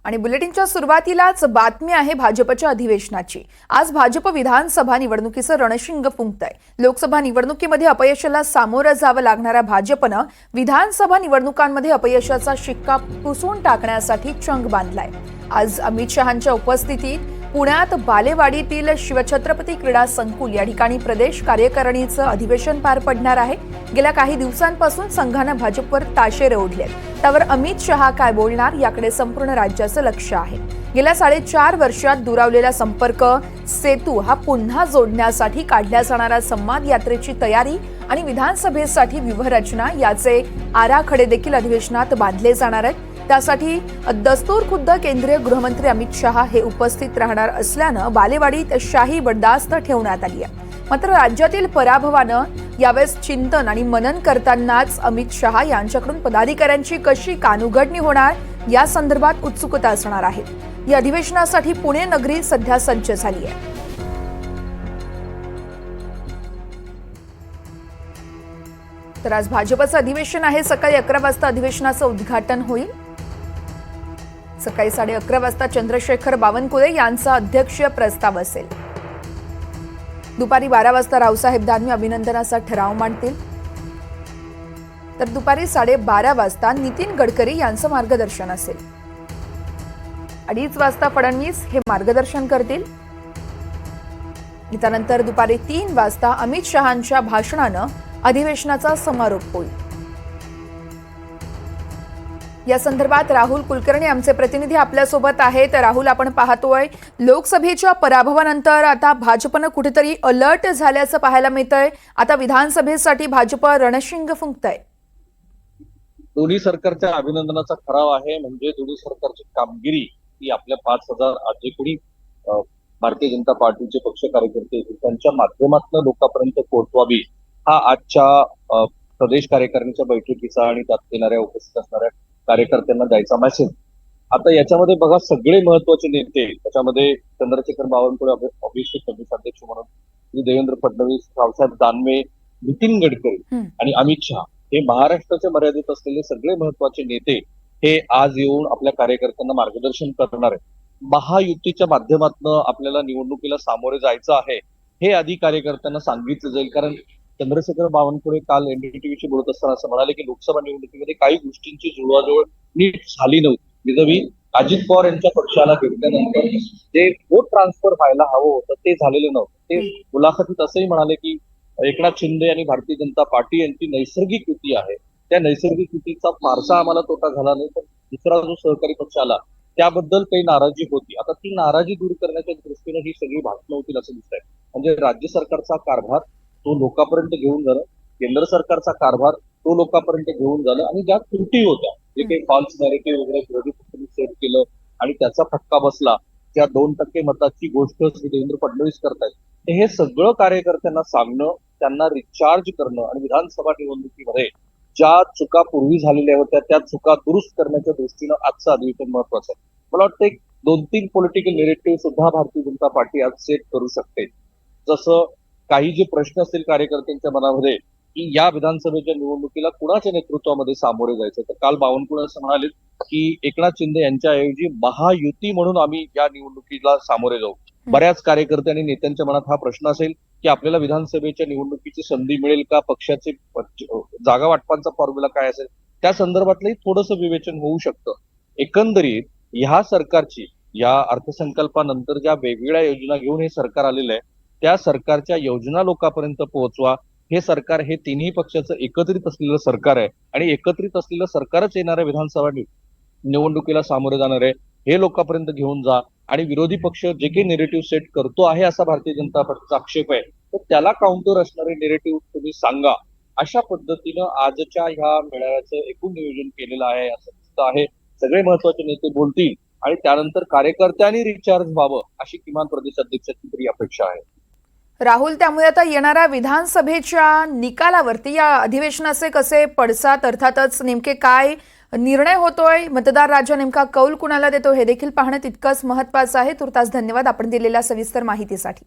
आणि बुलेटिनच्या सुरुवातीलाच बातमी आहे भाजपच्या अधिवेशनाची। आज भाजप विधानसभा निवडणुकीचं रणशिंग फुंकतंय। लोकसभा निवडणुकीमध्ये अपयशाला सामोरं जावं लागणाऱ्या भाजपनं विधानसभा निवडणुकांमध्ये अपयशाचा शिक्का पुसून टाकण्यासाठी चंग बांधलाय। आज अमित शहांच्या उपस्थितीत पुण्यात बालेवाडीतील शिवछत्रपती क्रीडा संकुल या ठिकाणी प्रदेश कार्यकारिणीचं अधिवेशन पार पडणार आहे। गेल्या काही दिवसांपासून संघानं भाजपवर ताशेरे ओढलेत, त्यावर अमित शहा काय बोलणार याकडे संपूर्ण राज्याचं लक्ष आहे। गेल्या 4.5 वर्षात दुरावलेला संपर्क सेतू हा पुन्हा जोडण्यासाठी काढल्या जाणाऱ्या संवाद यात्रेची तयारी आणि विधानसभेसाठी व्यूहरचना याचे आराखडे देखील अधिवेशनात बांधले जाणार आहेत। त्यासाठी दस्तूर खुद्द केंद्रीय गृहमंत्री अमित शहा हे उपस्थित राहणार असल्यानं बालेवाडीत शाही बडदास्त ठेवण्यात आली आहे। मात्र राज्यातील पराभवानं यावेळेस चिंतन आणि मनन करतानाच अमित शहा यांच्याकडून पदाधिकाऱ्यांची कशी कानउघडणी होणार या संदर्भात उत्सुकता असणार आहे। या अधिवेशनासाठी पुणे नगरी सध्या सज्ज झाली आहे। तर आज भाजपचं अधिवेशन आहे। सकाळी 11 वाजता अधिवेशनाचं उद्घाटन होईल। सकाळी 11:30 वाजता चंद्रशेखर बावनकुळे यांचा अध्यक्षीय प्रस्ताव असेल। दुपारी 12 वाजता रावसाहेब दानवे अभिनंदनाचा ठराव मांडतील। तर दुपारी 12:30 वाजता नितीन गडकरी यांचं मार्गदर्शन असेल। 2:30 वाजता फडणवीस हे मार्गदर्शन करतील। त्यानंतर दुपारी 3 वाजता अमित शहांच्या भाषणानं अधिवेशनाचा समारोप होईल। या संदर्भात राहुल कुलकर्णी आमचे प्रतिनिधी आपल्या सोबत आहेत। राहुल, आपण पाहतोय लोकसभेच्या पराभवानंतर आता भाजपनं कुठेतरी अलर्ट झाल्याचं पाहायला मिळतंय। आता विधानसभेसाठी भाजप रणशिंग फुंकतंय। दोन्ही सरकारच्या अभिनंदनाचा ठराव आहे। म्हणजे दोन्ही सरकारची कामगिरी ही आपल्या 5,000 जे कोणी भारतीय जनता पार्टीचे पक्ष कार्यकर्ते त्यांच्या माध्यमातून लोकांपर्यंत पोहोचवावी हा आजच्या प्रदेश कार्यकारिणीच्या बैठकीचा आणि त्यात येणाऱ्या उपस्थित असणाऱ्या कार्यकर्त्यांना द्यायचा मेसेज। आता याच्यामध्ये बघा, सगळे महत्वाचे नेते त्याच्यामध्ये चंद्रशेखर बावनकुळे ऑब्व्हियसली प्रदेशाध्यक्ष म्हणून, श्री देवेंद्र फडणवीस, रावसाहेब दानवे, नितीन गडकरी आणि अमित शहा हे महाराष्ट्राच्या मर्यादित असलेले सगळे महत्वाचे नेते हे आज येऊन आपल्या कार्यकर्त्यांना मार्गदर्शन करणार आहेत। महायुतीच्या माध्यमातून आपल्याला निवडणुकीला सामोरे जायचं आहे हे आधी कार्यकर्त्यांना सांगितलं जाईल। कारण चंद्रशेखर बावनकुळे काल एनडीटीव्हीशी बोलत असताना असं म्हणाले की लोकसभा निवडणुकीमध्ये काही गोष्टींची जुळवाजुळव नीट झाली नव्हती। विधवी अजित पवार यांच्या पक्षाला घेतल्यानंतर जे वोट ट्रान्सफर व्हायला हवं होतं ते झालेलं नव्हतं। ते मुलाखतीत असंही म्हणाले की एकनाथ शिंदे आणि भारतीय जनता पार्टी यांची नैसर्गिक युती आहे, त्या नैसर्गिक युतीचा फारसा आम्हाला तोटा झाला नाही, पण दुसरा जो सहकारी पक्ष आला त्याबद्दल काही नाराजी होती। आता ती नाराजी दूर करण्याच्या दृष्टीने ही सगळी भाषणं होतील असं दिसतंय। म्हणजे राज्य सरकारचा कारभार तो लोकांपर्यंत घेऊन जाणं, केंद्र सरकारचा कारभार तो लोकांपर्यंत घेऊन जाणं आणि ज्या त्रुटी होत्या, जे काही फॉल्स नॅरेटिव्ह वगैरे विरोधी पक्षांनी सेट केलं आणि त्याचा फटका बसला, त्या 2% मताची गोष्ट श्री देवेंद्र फडणवीस करतायत, हे सगळं कार्यकर्त्यांना सांगणं, त्यांना रिचार्ज करणं आणि विधानसभा निवडणुकीमध्ये ज्या चुका पूर्वी झालेल्या होत्या त्या चुका दुरुस्त करण्याच्या दृष्टीनं आजचं अधिवेशन महत्वाचं आहे। मला वाटतं एक 2-3 पॉलिटिकल नेरेटिव्ह सुद्धा भारतीय जनता पार्टी आज सेट करू शकते। जसं काही जे प्रश्न असतील कार्यकर्त्यांच्या मनामध्ये की या विधानसभेच्या निवडणुकीला कुणाच्या नेतृत्वामध्ये सामोरे जायचं, तर काल बावनकुळे असं म्हणाले की एकनाथ शिंदे यांच्याऐवजी महायुती म्हणून आम्ही या निवडणुकीला सामोरे जाऊ। बऱ्याच कार्यकर्ते आणि नेत्यांच्या मनात हा प्रश्न असेल की आपल्याला विधानसभेच्या निवडणुकीची संधी मिळेल का, पक्षाचे जागा वाटपांचा फॉर्म्युला काय असेल, त्या संदर्भातलंही थोडंसं विवेचन होऊ शकतं। एकंदरीत ह्या सरकारची या अर्थसंकल्पानंतर ज्या वेगवेगळ्या योजना घेऊन हे सरकार आलेलं आहे, त्या सरकारच्या योजना लोकांपर्यंत पोहोचवा। हे सरकार हे तिन्ही पक्षाचं एकत्रित असलेलं सरकार आहे आणि एकत्रित असलेलं सरकारच येणाऱ्या विधानसभा निवडणुकीला सामोरे जाणार आहे, हे लोकांपर्यंत घेऊन जा। आणि विरोधी पक्ष जे काही नेरेटिव्ह सेट करतो आहे असा भारतीय जनता पार्टीचा आक्षेप आहे, तर त्याला काउंटर असणारे नेरेटिव्ह तुम्ही सांगा। अशा पद्धतीनं आजच्या ह्या मेळाव्याचं एकूण नियोजन केलेलं आहे असं दिसतं आहे। सगळे महत्वाचे नेते बोलतील आणि त्यानंतर कार्यकर्त्यांनी रिचार्ज व्हावं अशी किमान प्रदेशाध्यक्षाची तरी अपेक्षा आहे। राहुल, त्यामुळे आता येणाऱ्या विधानसभेच्या निकालावरती या अधिवेशनाचे कसे पडसाद, अर्थातच नेमके काय निर्णय होतोय, मतदार राजा नेमका कौल कुणाला देतो हे देखील पाहणं तितकंच महत्त्वाचं आहे। तुर्तास धन्यवाद आपण दिलेल्या सविस्तर माहितीसाठी।